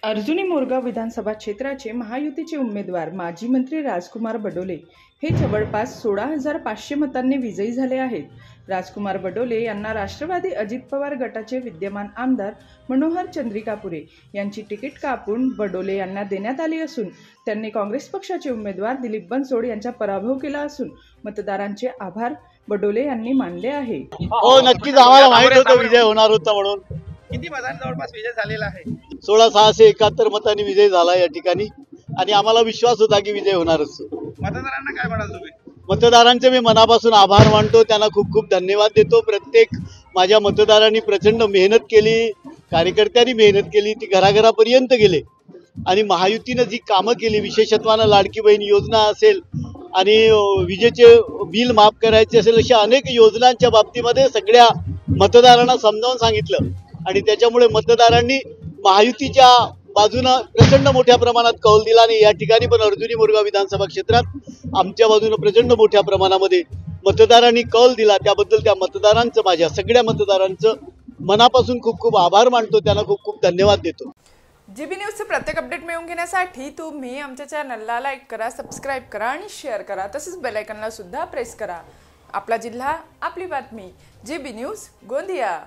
अर्जुनी मोरगाव विधानसभा क्षेत्राचे महायुतीचे उमेदवार माजी मंत्री राजकुमार बडोले हे जवळपास 16,500 मतांनी विजयी झाले आहेत। राजकुमार बडोले यांना राष्ट्रवादी अजित पवार गटाचे विद्यमान आमदार मनोहर चंद्रिकापुरे यांची तिकीट कापून बडोले यांना देण्यात आली असून त्यांनी काँग्रेस पक्षाचे उमेदवार दिलीप बनसोड यांचा पराभव केला असून मतदारांचे आभार बडोले यांनी मानले आहे। हो, नक्कीच आम्हाला माहित होतं विजय होणार होता म्हणून। किती मतांनी जवळपास विजय झालेला आहे? 16,671 मतांनी विजय झाला या ठिकाणी आणि आम्हाला विश्वास होता की विजय होणारच। मतदारांना काय म्हणाल तुम्ही? मतदारांचे मी मनापासून आभार मानतो, त्यांना खूप खूप धन्यवाद देतो। प्रत्येक माझ्या मतदारांनी प्रचंड मेहनत केली, कार्यकर्त्यांनी मेहनत केली, ती घराघरापर्यंत गेले आणि महायुतीनं जी कामं केली, विशेषत्वानं लाडकी बहीण योजना असेल आणि विजेचे बिल माफ करायचे असेल, अशा अनेक योजनांच्या बाबतीमध्ये सगळ्या मतदारांना समजावून सांगितलं आणि त्याच्यामुळे मतदारांनी महायुतीच्या बाजूनं प्रचंड मोठ्या प्रमाणात कौल दिला आणि या ठिकाणी पण अर्जुनी मोरगाव विधानसभा क्षेत्रात आमच्या बाजूनं प्रचंड मोठ्या प्रमाणामध्ये मतदारांनी कौल दिला। त्याबद्दल त्या मतदारांचं, माझ्या सगळ्या मतदारांचं मनापासून खूप खूप आभार मानतो, त्यांना खूप खूप धन्यवाद देतो। जीबी न्यूजचे प्रत्येक अपडेट मिळवून घेण्यासाठी तुम्ही आमच्या चॅनलला लाईक करा, सबस्क्राईब करा आणि शेअर करा, तसेच बेल आयकॉनला सुद्धा प्रेस करा। आपला जिल्हा, आपली बातमी, जीबी न्यूज गोंदिया।